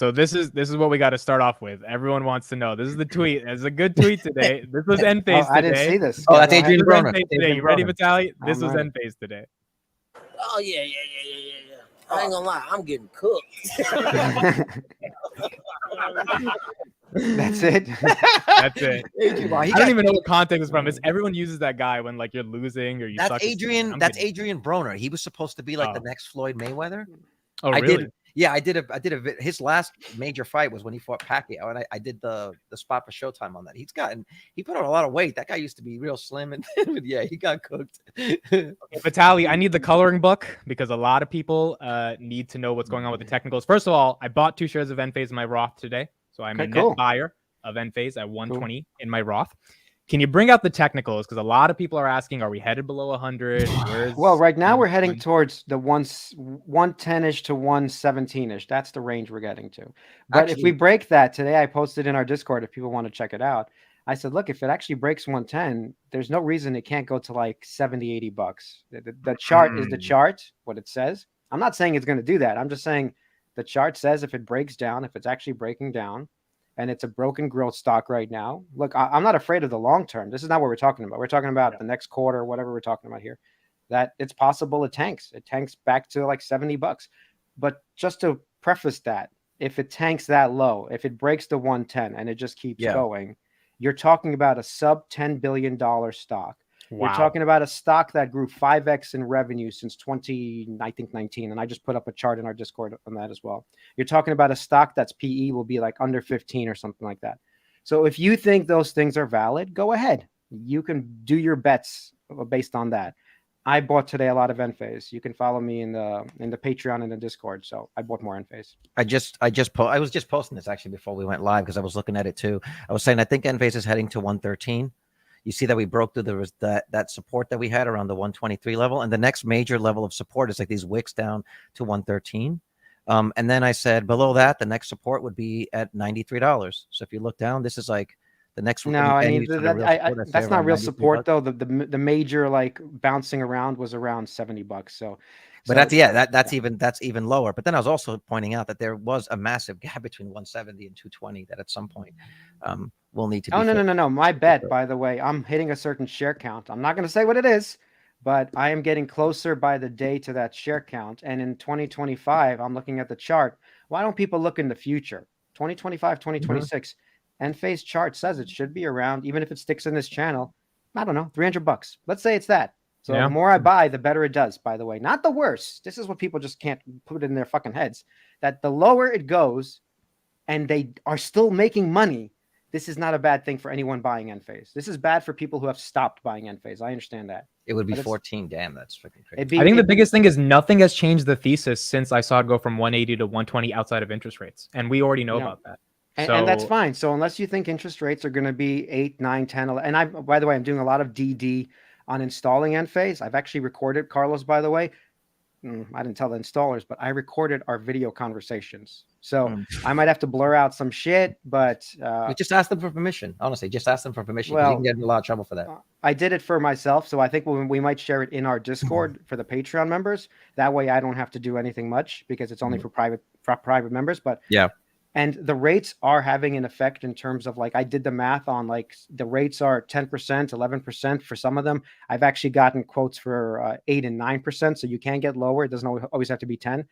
So this is what we got to start off with. Everyone wants to know. This is the tweet. It's a good tweet today. This was Enphase I today. didn't see this. Oh, that's Adrian Broner. Today. You ready, Vitaly? This was Enphase today. Oh yeah. I ain't gonna lie, I'm getting cooked. That's it. That's it. I don't even know what context is from. It's everyone uses that guy when like you're losing or you. That's Adrian. That's Adrian Broner. He was supposed to be like the next Floyd Mayweather. Oh, really? I did his last major fight was when he fought Pacquiao, and I did the spot for Showtime on that. He put on a lot of weight. That guy used to be real slim, and yeah, he got cooked. Okay, Vitaly, I need the coloring book because a lot of people need to know what's going on with the technicals. First of all, I bought 2 shares of Enphase in my Roth today, so I'm a net buyer of Enphase at 120 in my Roth. Can you bring out the technicals? Because a lot of people are asking, are we headed below 100? Well, right now we're heading towards the 110-ish to 117-ish. That's the range we're getting to. But actually, if we break that today, I posted in our Discord if people want to check it out. I said, look, if it actually breaks 110, there's no reason it can't go to like 70, 80 bucks. The chart is the chart, what it says. I'm not saying it's going to do that. I'm just saying the chart says if it breaks down, if it's actually breaking down, and it's a broken growth stock right now. Look, I'm not afraid of the long term. This is not what we're talking about. We're talking about the next quarter, whatever we're talking about here, that it's possible it tanks. It tanks back to like 70 bucks. But just to preface that, if it tanks that low, if it breaks the 110 and it just keeps going, you're talking about a sub $10 billion stock. Wow. You're talking about a stock that grew 5x in revenue since 2019, and I just put up a chart in our Discord on that as well. You're talking about a stock that's PE will be like under 15 or something like that. So if you think those things are valid, go ahead. You can do your bets based on that. I bought today a lot of Enphase. You can follow me in the Patreon and the Discord. So I bought more Enphase. I was just posting this actually before we went live because I was looking at it too. I was saying I think Enphase is heading to 113. You see that we broke through that support that we had around the 123 level. And the next major level of support is like these wicks down to 113. And then I said below that, the next support would be at $93. So if you look down, this is like the next. No, I mean, that's not real support though. The major like bouncing around was around 70 bucks. So but that's even lower. But then I was also pointing out that there was a massive gap between 170 and 220 that at some point will need to be. No. My bet, by the way, I'm hitting a certain share count. I'm not going to say what it is, but I am getting closer by the day to that share count. And in 2025, I'm looking at the chart. Why don't people look in the future? 2025, 2026. Enphase chart says it should be around, even if it sticks in this channel, I don't know, 300 bucks. Let's say it's that. So the more I buy, the better it does, by the way. Not the worse. This is what people just can't put in their fucking heads. That the lower it goes and they are still making money, this is not a bad thing for anyone buying Enphase. This is bad for people who have stopped buying Enphase. I understand that. It would be 14. Damn, that's freaking crazy. I think the biggest thing is nothing has changed the thesis since I saw it go from 180 to 120 outside of interest rates. And we already know about that. And that's fine. So unless you think interest rates are going to be 8, 9, 10, 11, and by the way, I'm doing a lot of DD on installing Enphase. I've actually recorded, Carlos, by the way. I didn't tell the installers, but I recorded our video conversations. So I might have to blur out some shit, but just ask them for permission. Honestly, just ask them for permission. Well, you can get in a lot of trouble for that. I did it for myself. So I think we might share it in our Discord for the Patreon members. That way I don't have to do anything much because it's only for private members. But and the rates are having an effect in terms of like, I did the math on like the rates are 10%, 11% for some of them. I've actually gotten quotes for 8 and 9%. So you can get lower. It doesn't always have to be 10,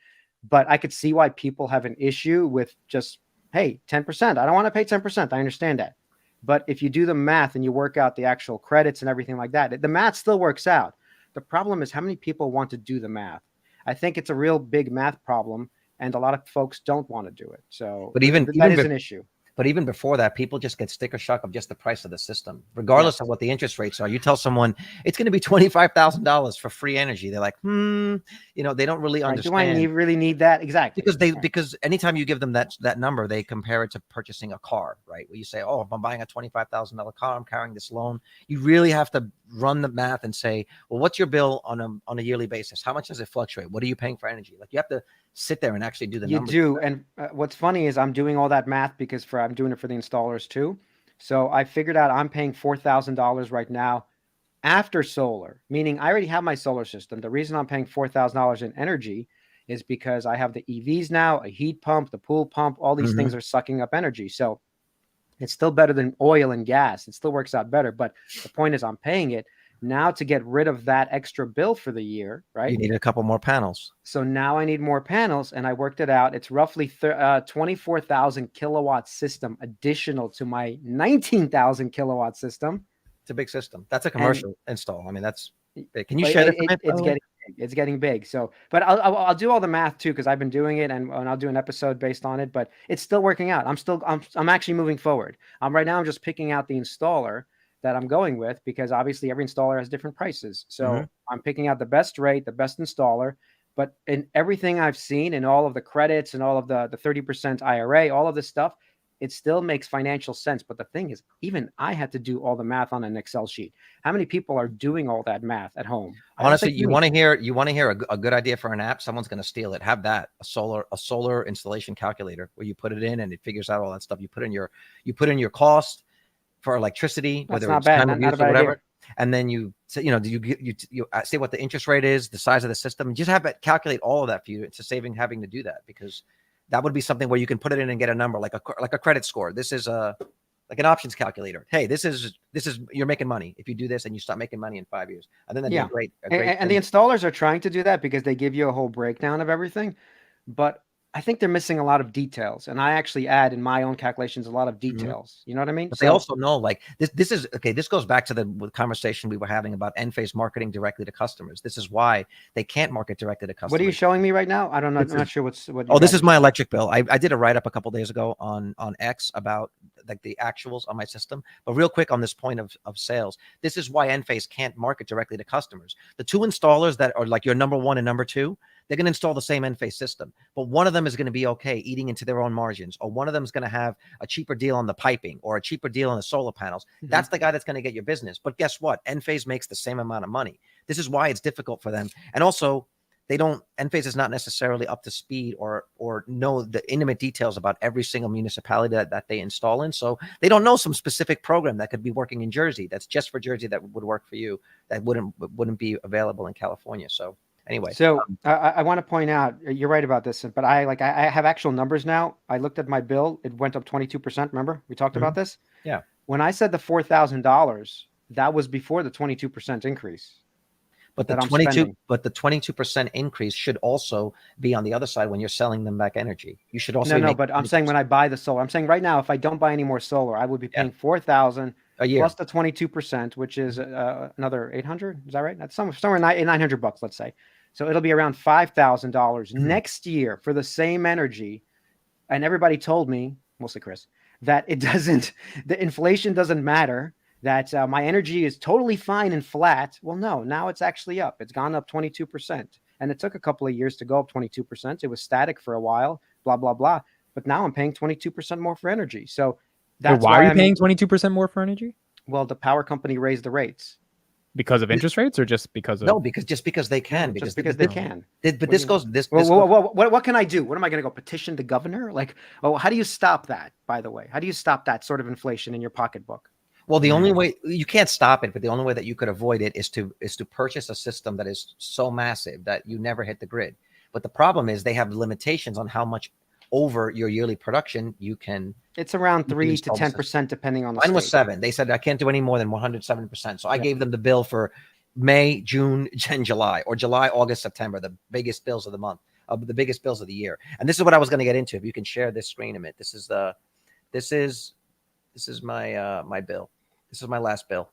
but I could see why people have an issue with just, hey, 10%. I don't want to pay 10%. I understand that. But if you do the math and you work out the actual credits and everything like that, the math still works out. The problem is how many people want to do the math. I think it's a real big math problem. And a lot of folks don't want to do it. So but that is an issue. But even before that, people just get sticker shock of just the price of the system, regardless of what the interest rates are. You tell someone it's going to be $25,000 for free energy. They're like, they don't really understand. Do I really need that? Exactly. Because anytime you give them that number, they compare it to purchasing a car, right? Where you say, oh, if I'm buying a $25,000 car, I'm carrying this loan. You really have to run the math and say, well, what's your bill on a yearly basis? How much does it fluctuate? What are you paying for energy? Like you have to sit there and actually do the numbers. You do. And what's funny is I'm doing all that math because I'm doing it for the installers too. So I figured out I'm paying $4,000 right now after solar, meaning I already have my solar system. The reason I'm paying $4,000 in energy is because I have the EVs now, a heat pump, the pool pump, all these things are sucking up energy. So it's still better than oil and gas. It still works out better. But the point is I'm paying it now to get rid of that extra bill for the year, right? You need a couple more panels. So now I need more panels, and I worked it out. It's roughly 24,000 kilowatt system additional to my 19,000 kilowatt system. It's a big system. That's a commercial install. I mean, that's big. Can you share that? It's getting big. So, but I'll do all the math too, because I've been doing it, and I'll do an episode based on it. But it's still working out. I'm actually moving forward. Right now I'm just picking out the installer that I'm going with, because obviously every installer has different prices. So I'm picking out the best rate, the best installer. But in everything I've seen, and all of the credits and all of the 30% IRA, all of this stuff, it still makes financial sense. But the thing is, even I had to do all the math on an Excel sheet. How many people are doing all that math at home? Honestly, you want to hear a good idea for an app? Someone's going to steal it. Have that, a solar installation calculator, where you put it in and it figures out all that stuff. You put in your cost for electricity, whether it's time of use or whatever. And then you say, you say what the interest rate is, the size of the system. Just have it calculate all of that for you. It's a saving having to do that, because that would be something where you can put it in and get a number, like a credit score. This is like an options calculator. Hey, this is you're making money if you do this, and you stop making money in 5 years. And then that'd be a great and the installers are trying to do that, because they give you a whole breakdown of everything. But I think they're missing a lot of details, and I actually add in my own calculations a lot of details. You know what I mean? But they also know, like, this is okay. This goes back to the conversation we were having about Enphase marketing directly to customers. This is why they can't market directly to customers. What are you showing me right now? I don't know. I'm not sure what. Oh, this is my electric bill. I did a write-up a couple days ago on X about like the actuals on my system. But real quick on this point of sales, this is why Enphase can't market directly to customers. The two installers that are like your number one and number two, they're going to install the same Enphase system, but one of them is going to be okay eating into their own margins, or one of them is going to have a cheaper deal on the piping or a cheaper deal on the solar panels. That's the guy that's going to get your business. But guess what? Enphase makes the same amount of money. This is why it's difficult for them. And also, Enphase is not necessarily up to speed or know the intimate details about every single municipality that they install in. So they don't know some specific program that could be working in Jersey that's just for Jersey that would work for you, that wouldn't be available in California. So anyway, I want to point out, you're right about this, but I have actual numbers now. I looked at my bill; it went up 22%. Remember, we talked about this. Yeah. When I said the $4,000, that was before the 22% increase. But the 22% increase should also be on the other side when you're selling them back energy. You should also but I'm saying when I buy the solar, I'm saying right now, if I don't buy any more solar, I would be paying $4,000 a year plus the 22%, which is another 800. Is that right? That's somewhere $900, let's say. So it'll be around $5,000 next year for the same energy. And everybody told me, mostly Chris, that the inflation doesn't matter, that my energy is totally fine and flat. Well, no, now it's actually up. It's gone up 22%. And it took a couple of years to go up 22%. It was static for a while, blah, blah, blah. But now I'm paying 22% more for energy. So that's why are you paying 22% more for energy? Well, the power company raised the rates. Because of interest rates, or just because of because they can, because they can. But this goes. What can I do? What am I going to go petition the governor? Like, how do you stop that? By the way, how do you stop that sort of inflation in your pocketbook? Well, the only way you can't stop it, but the only way that you could avoid it is to purchase a system that is so massive that you never hit the grid. But the problem is they have limitations on how much over your yearly production you can. It's around 3 to 10% depending on the Mine was 7. They said I can't do any more than 107%. So I gave them the bill for May, June, and July, or July, August, September, the biggest bills of the month, the biggest bills of the year. And this is what I was going to get into. If you can share this screen a minute, this is my my bill. This is my last bill.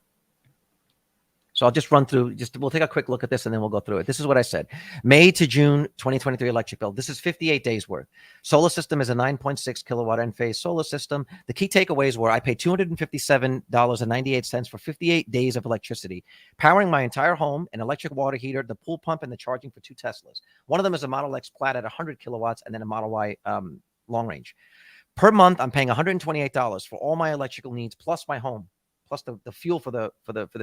So I'll just run through, we'll take a quick look at this and then we'll go through it. This is what I said. May to June 2023 electric bill. This is 58 days worth. Solar system is a 9.6 kilowatt Enphase solar system. The key takeaways were I paid $257.98 for 58 days of electricity, powering my entire home, an electric water heater, the pool pump, and the charging for 2 Teslas. One of them is a Model X Plaid at 100 kilowatts and then a Model Y long range. Per month, I'm paying $128 for all my electrical needs plus my home, plus the fuel for the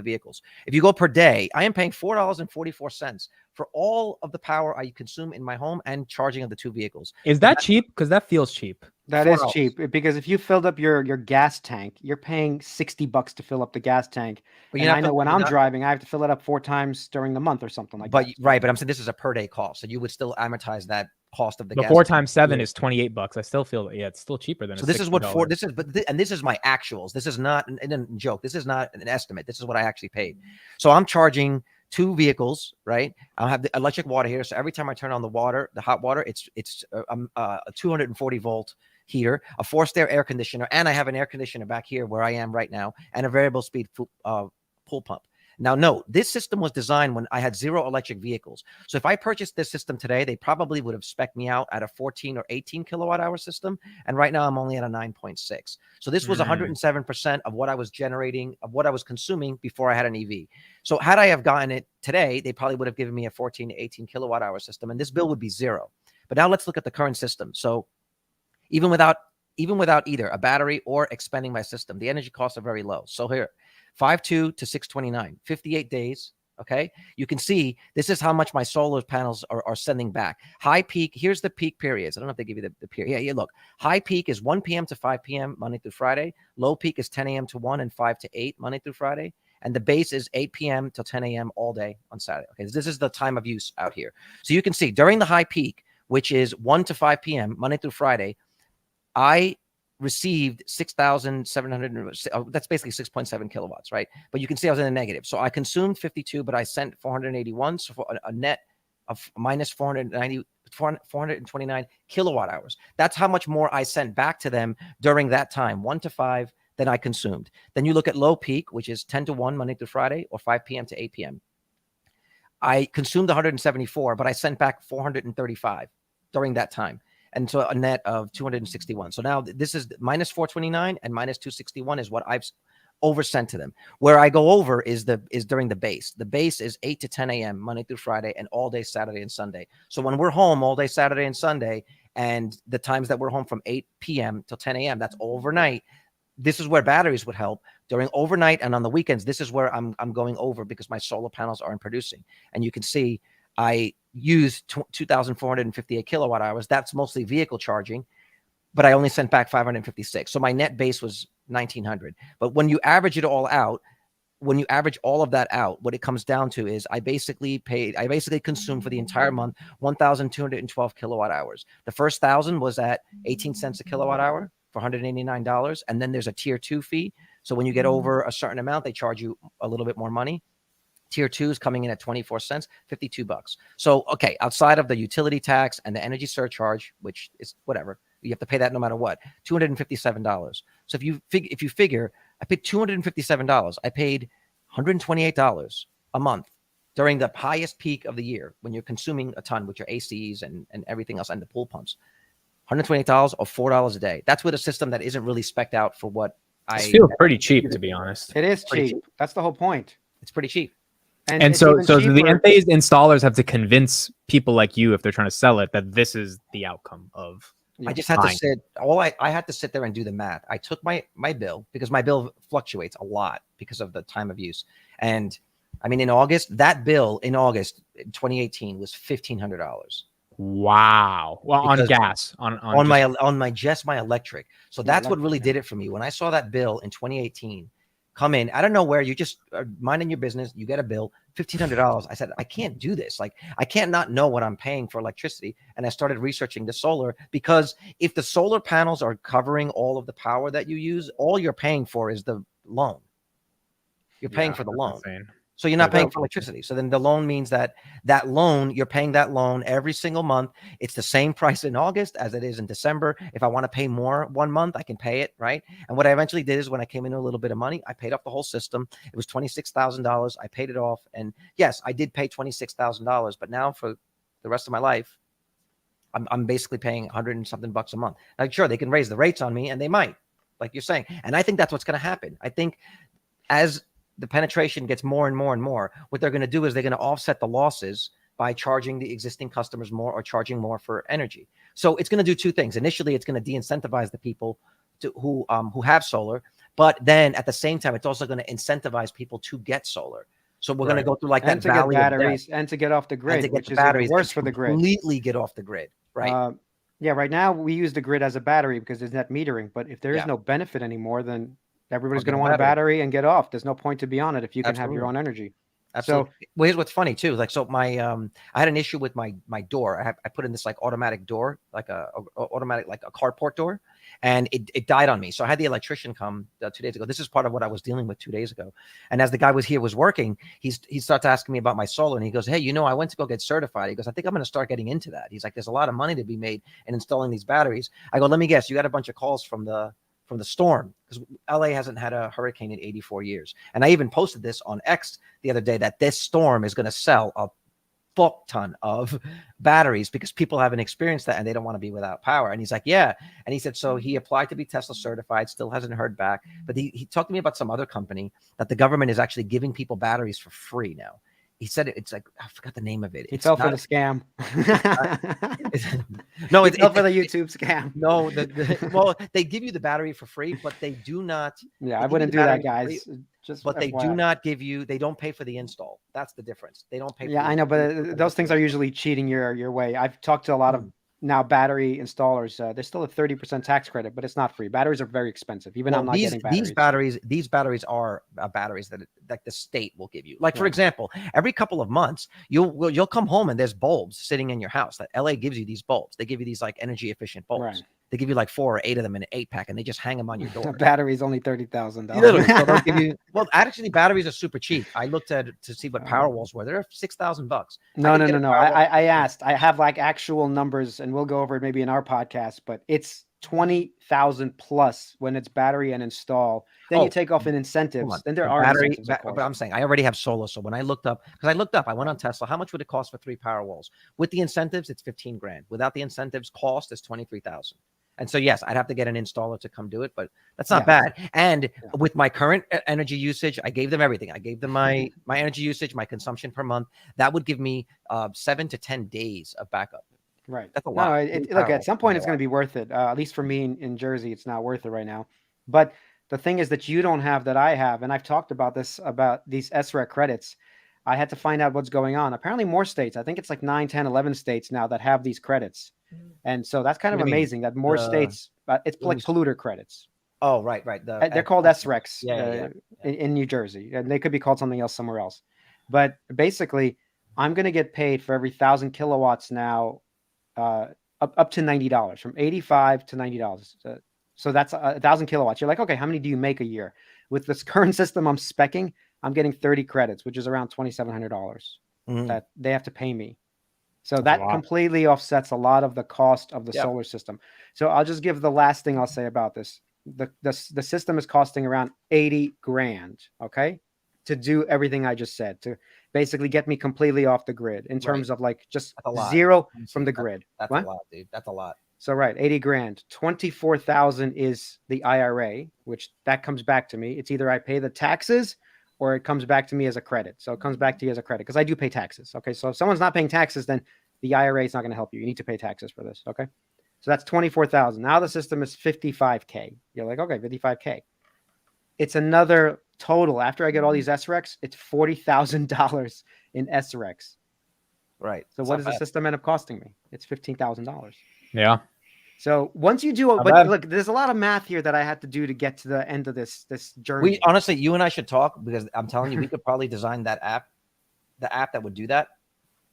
vehicles. If you go per day, I am paying $4.44 for all of the power I consume in my home and charging of the 2 vehicles. Is that cheap? Because that feels cheap. That is cheap, because if you filled up your gas tank, you're paying $60 to fill up the gas tank. But and I know when I'm driving, I have to fill it up 4 times during the month or something like that. Right, but I'm saying this is a per day cost, so you would still amortize that cost of the gas. 4 times 7 is $28. I still feel it's still cheaper than. So this is what this is my actuals. This is not a joke. This is not an estimate. This is what I actually paid. So I'm charging 2 vehicles, right? I'll have the electric water here. So every time I turn on the water, the hot water, it's a 240 volt heater, a forced air conditioner, and I have an air conditioner back here where I am right now, and a variable speed pool pump. Now, note, this system was designed when I had 0 electric vehicles. So if I purchased this system today, they probably would have spec'd me out at a 14 or 18 kilowatt hour system. And right now I'm only at a 9.6. So this was 107% of what I was generating, of what I was consuming before I had an EV. So had I have gotten it today, they probably would have given me a 14 to 18 kilowatt hour system, and this bill would be 0. But now let's look at the current system. So even without either a battery or expanding my system, the energy costs are very low. So here, 5.2 to 6.29, 58 days. Okay. You can see this is how much my solar panels are sending back. High peak. Here's the peak periods. I don't know if they give you the period. Yeah, look. High peak is 1 p.m. to 5 p.m. Monday through Friday. Low peak is 10 a.m. to 1 and 5 to 8 Monday through Friday. And the base is 8 p.m. till 10 a.m. all day on Saturday. Okay. This is the time of use out here. So you can see during the high peak, which is 1 to 5 p.m. Monday through Friday, I received 6,700. That's basically 6.7 kilowatts, right? But you can see I was in the negative. So I consumed 52, but I sent 481. So for a net of minus 429 kilowatt hours. That's how much more I sent back to them during that time, 1 to 5, than I consumed. Then you look at low peak, which is 10 to 1 Monday through Friday, or 5 p.m. to 8 p.m. I consumed 174, but I sent back 435 during that time. And so a net of 261. So now this is minus 429 and minus 261 is what I've oversent to them. Where I go over is during the base. The base is 8 to 10 a.m. Monday through Friday and all day Saturday and Sunday. So when we're home all day Saturday and Sunday, and the times that we're home from 8 p.m. till 10 a.m., that's overnight. This is where batteries would help during overnight and on the weekends. This is where I'm going over because my solar panels aren't producing. And you can see I use 2,458 kilowatt hours. That's mostly vehicle charging, but I only sent back 556. So my net base was 1,900. But when you average it all out, when you average all of that out, what it comes down to is I basically consumed for the entire month 1,212 kilowatt hours. The first 1,000 was at 18 cents a kilowatt hour for $189. And then there's a tier 2 fee. So when you get over a certain amount, they charge you a little bit more money. Tier 2 is coming in at 24 cents, $52. So, okay, outside of the utility tax and the energy surcharge, which is whatever, you have to pay that no matter what, $257. So if you figure, I paid $257. I paid $128 a month during the highest peak of the year when you're consuming a ton with your ACs and everything else and the pool pumps. $128 or $4 a day. That's with a system that isn't really spec'd out for what I feel pretty cheap, to be honest. It is cheap. That's the whole point. It's pretty cheap. And so the Enphase installers have to convince people like you, if they're trying to sell it, that this is the outcome of. I just had to sit. I had to sit there and do the math. I took my bill because my bill fluctuates a lot because of the time of use. And I mean, in August, that bill in August 2018 was $1,500. Wow. Well, because on gas, on my electric. So that's what really did it for me. When I saw that bill in 2018 come in, I don't know where, you just are minding your business, you get a bill, $1,500. I said, I can't do this. Like, I can't not know what I'm paying for electricity. And I started researching the solar, because if the solar panels are covering all of the power that you use, all you're paying for is the loan. You're paying for the loan. Insane. So you're not paying for electricity. So then the loan means that loan, you're paying that loan every single month. It's the same price in August as it is in December. If I want to pay more one month, I can pay it, right? And what I eventually did is, when I came into a little bit of money, I paid off the whole system. It was $26,000. I paid it off. And yes, I did pay $26,000. But now for the rest of my life, I'm basically paying $100 and something a month. Now, sure, they can raise the rates on me, and they might, like you're saying. And I think that's what's going to happen. I think as the penetration gets more and more and more, what they're going to do is they're going to offset the losses by charging the existing customers more, or charging more for energy. So it's going to do two things. Initially, it's going to de-incentivize the people who have solar, but then at the same time, it's also going to incentivize people to get solar. So we're going to go through like that valley of batteries and to get off the grid, which is worse for the grid. Completely get off the grid, right? Yeah, right now we use the grid as a battery because there's net metering. But if there is no benefit anymore, then everybody's going to want a battery and get off. There's no point to be on it if you can have your own energy. Absolutely. So, well, here's what's funny too. Like, so my I had an issue with my door. I put in this like automatic door, like a automatic, like a carport door, and it died on me. So I had the electrician come 2 days ago. This is part of what I was dealing with 2 days ago. And as the guy was working, he starts asking me about my solar, and he goes, "Hey, you know, I went to go get certified." He goes, "I think I'm going to start getting into that." He's like, "There's a lot of money to be made in installing these batteries." I go, "Let me guess, you got a bunch of calls from the storm, because LA hasn't had a hurricane in 84 years. And I even posted this on X the other day that this storm is going to sell a fuck ton of batteries because people haven't experienced that and they don't want to be without power." And he's like, "Yeah." And he said, so he applied to be Tesla certified, still hasn't heard back. But he talked to me about some other company that the government is actually giving people batteries for free now. He said it's like, I forgot the name of it. He fell for the scam. No, it's fell for the YouTube scam. No, well, they give you the battery for free, but they do not. Yeah, I wouldn't do that, guys. But they do not give you. They don't pay for the install. That's the difference. They don't pay. Yeah, I know, but those things are usually cheating your way. I've talked to a lot of now battery installers. There's still a 30% tax credit, but it's not free. Batteries are very expensive. Even I'm not getting batteries. These batteries are batteries that the state will give you. Like, for example, every couple of months you'll come home and there's bulbs sitting in your house. That LA gives you these bulbs. They give you these like energy efficient bulbs. Right. They give you like 4 or 8 of them in an 8-pack, and they just hang them on your door. The battery is only $30,000. Literally, so they'll give you. Well, actually, batteries are super cheap. I looked at it to see what Powerwalls were. They're $6,000. No. I asked. I have like actual numbers, and we'll go over it maybe in our podcast. But it's 20,000 plus when it's battery and install. Then you take off in incentives. Then there are incentives. But I'm saying I already have solar. So when I looked up, I went on Tesla. How much would it cost for 3 Powerwalls? With the incentives, it's 15 grand. Without the incentives, cost is 23,000. And so, yes, I'd have to get an installer to come do it, but that's not bad. And with my current energy usage, I gave them everything. I gave them my energy usage, my consumption per month. That would give me 7 to 10 days of backup. Right. That's a lot. No, look, at some point it's going to be worth it. At least for me in Jersey, it's not worth it right now. But the thing is that you don't have that I have. And I've talked about this, about these SREC credits. I had to find out what's going on. Apparently more states, I think it's like 9, 10, 11 states now that have these credits. And so that's kind of amazing that more states, it's like polluter credits. Oh, right. They're called SRECs in New Jersey, and they could be called something else somewhere else. But basically, I'm going to get paid for every 1,000 kilowatts now, up to $90, from $85 to $90. So that's 1,000 kilowatts. You're like, okay, how many do you make a year? With this current system I'm speccing, I'm getting 30 credits, which is around $2,700 that they have to pay me. So that completely offsets a lot of the cost of the solar system. So I'll just give the last thing I'll say about this. The system is costing around 80 grand, okay, to do everything I just said, to basically get me completely off the grid in terms of like just zero from the grid. That's a lot, dude. That's a lot. So 80 grand, 24,000 is the IRA, which that comes back to me. It's either I pay the taxes or it comes back to me as a credit. So it comes back to you as a credit because I do pay taxes. Okay. So if someone's not paying taxes, then the IRA is not going to help you. You need to pay taxes for this. Okay. So that's 24,000. Now the system is 55K. You're like, okay, 55K. It's another total. After I get all these SRECs, it's $40,000 in SRECs. Right. So what does the system end up costing me? It's $15,000. Yeah. So once you do, but look, there's a lot of math here that I had to do to get to the end of this journey. Honestly, you and I should talk, because I'm telling you, we could probably design that app, the app that would do that.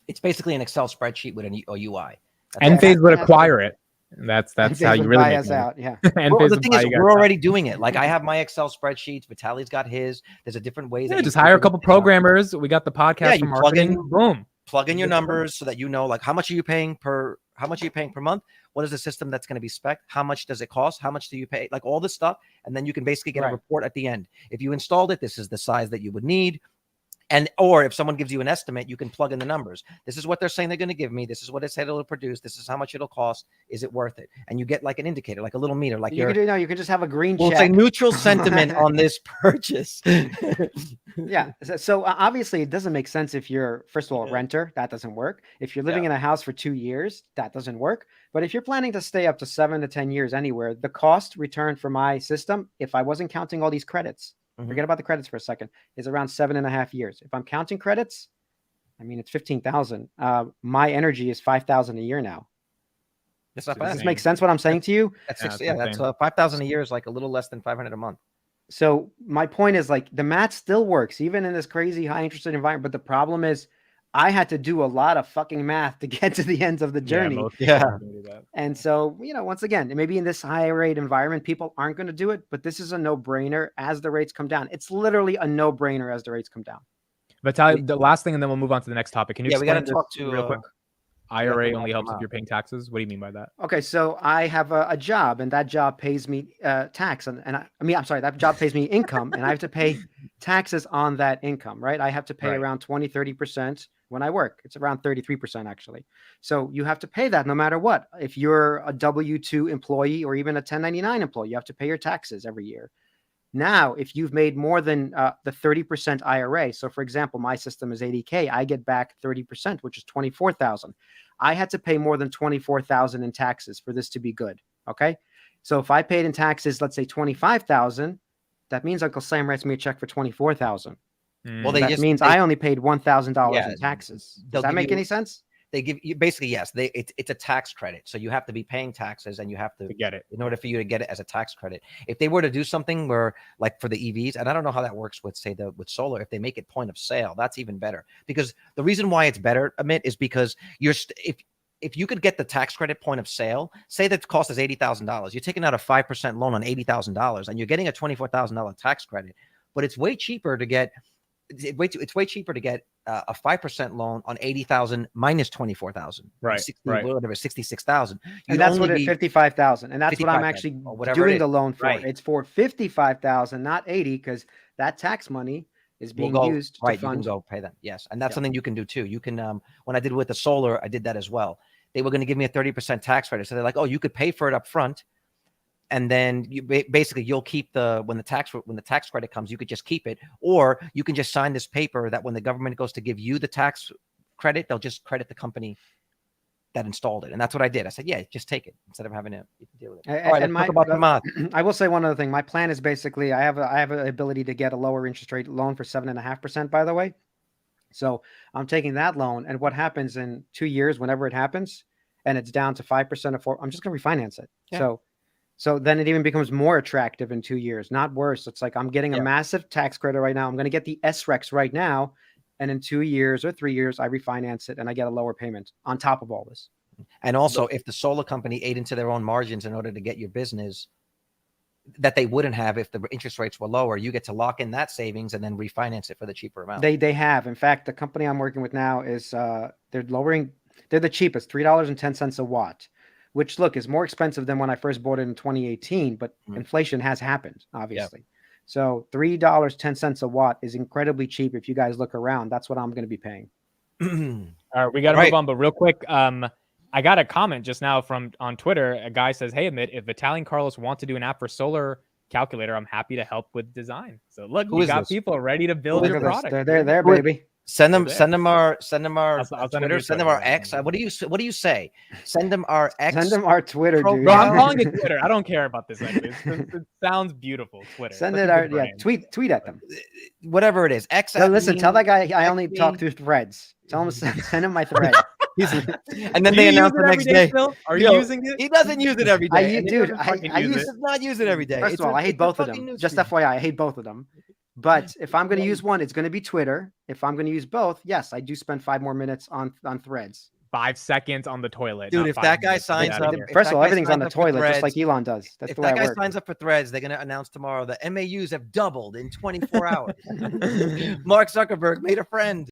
It's basically an Excel spreadsheet with a UI. Enphase would acquire it. That's how you really buy us out. Yeah. Well, the thing is, we're already doing it. Like, I have my Excel spreadsheets. Vitaly's got his. There's a different ways. Yeah, just hire a couple programmers. We got the podcast for marketing. Boom. Plug in your numbers so that you know, like, how much are you paying per month? What is the system that's going to be spec'd? How much does it cost? How much do you pay? Like, all this stuff. And then you can basically get a report at the end. If you installed it, this is the size that you would need. Or if someone gives you an estimate, you can plug in the numbers. This is what they're saying they're going to give me. This is what it said it'll produce. This is how much it'll cost. Is it worth it? And you get like an indicator, like a little meter. Like you can just have a green check. We'll say neutral sentiment on this purchase. Yeah. So obviously it doesn't make sense if you're, first of all, a renter. That doesn't work. If you're living in a house for 2 years, that doesn't work. But if you're planning to stay up to 7 to 10 years anywhere, the cost return for my system, if I wasn't counting all these credits, forget about the credits for a second, is around 7.5 years. If I'm counting credits, I mean, it's 15,000. My energy is 5,000 a year now. It's not Does bad. this make sense what I'm saying to you? That's that's 5,000 a year is like a little less than 500 a month. So my point is like the math still works even in this crazy high interest rate environment. But the problem is I had to do a lot of fucking math to get to the ends of the journey. And so, you know, once again, maybe in this high rate environment, people aren't going to do it, but this is a no brainer as the rates come down. It's literally a no brainer as the rates come down. Vitaly, the last thing, and then we'll move on to the next topic. Can you explain we got to talk to real quick? IRA only helps if you're paying taxes. What do you mean by that? Okay, so I have a job, and that job pays me tax, I'm sorry, that job pays me income, and I have to pay taxes on that income, right? I have to pay around 20-30% when I work. It's around 33% actually. So you have to pay that no matter what. If you're a W-2 employee or even a 1099 employee, you have to pay your taxes every year. Now, if you've made more than the 30% IRA, so for example, my system is 80K, I get back 30%, which is 24,000. I had to pay more than 24,000 in taxes for this to be good. Okay. So if I paid in taxes, let's say 25,000, that means Uncle Sam writes me a check for 24,000. Well, that means I only paid $1,000 in taxes. Does that make any sense? They give you basically, yes, it's a tax credit. So you have to be paying taxes and you have to get it in order for you to get it as a tax credit. If they were to do something where like for the EVs, and I don't know how that works with say with solar, if they make it point of sale, that's even better, because the reason why it's better, Amit, is because if you could get the tax credit point of sale, say that the cost is $80,000, you're taking out a 5% loan on $80,000 and you're getting a $24,000 tax credit, but it's way cheaper to get it's way cheaper to get a 5% loan on 80,000 minus 24,000, right? 60, whatever, 66,000, and that's what 55,000, and that's what I'm actually doing the loan for. It's for 55,000, not 80, because that tax money is being used to fund. You can go pay them, yes, and that's something you can do too. You can when I did with the solar, I did that as well. They were going to give me a 30% tax credit, so they're like, oh, you could pay for it up front. And then you basically you'll keep when the tax credit comes, you could just keep it, or you can just sign this paper that when the government goes to give you the tax credit, they'll just credit the company that installed it. And that's what I did. I said, yeah, just take it instead of having to deal with it. All right, let's talk about the mod. I will say one other thing. My plan is basically I have an ability to get a lower interest rate loan for 7.5%, by the way. So I'm taking that loan, and what happens in 2 years, whenever it happens, and it's down to 5% or 4%, I'm just going to refinance it. Yeah. So then it even becomes more attractive in 2 years, not worse. It's like I'm getting a massive tax credit right now. I'm going to get the SREX right now. And in 2 years or 3 years, I refinance it and I get a lower payment on top of all this. And also, if the solar company ate into their own margins in order to get your business that they wouldn't have if the interest rates were lower, you get to lock in that savings and then refinance it for the cheaper amount. They have. In fact, the company I'm working with now is they're the cheapest, $3.10 a watt. Which, look, is more expensive than when I first bought it in 2018, but inflation has happened, obviously. Yep. So $3.10 a watt is incredibly cheap. If you guys look around, that's what I'm going to be paying. All right, we got to move on, but real quick, I got a comment just now on Twitter. A guy says, "Hey, Amit, if Vitaly and Carlos want to do an app for solar calculator, I'm happy to help with design." So look, we got people ready to build your product. They're there, baby. Send them our Twitter, send them our X. What do you say? Send them our X. Send them our Twitter, dude. Bro, I'm calling it Twitter. I don't care about this. It sounds beautiful. Twitter. Send it tweet at them. Whatever it is. X. So listen, tell that guy I only talk through threads. Tell him send him my thread. And then they announce the next day. Are you using it? He doesn't use it every day. I not use it every day. First of all, I hate both of them. Just FYI, I hate both of them. But if I'm going to use one, it's going to be Twitter. If I'm going to use both, yes, I do spend 5 more minutes on threads. 5 seconds on the toilet. Dude, if that guy signs up. First of all, everything's on the toilet, just like Elon does. That's the way I work. If that guy signs up for threads, they're going to announce tomorrow that MAUs have doubled in 24 hours. Mark Zuckerberg made a friend.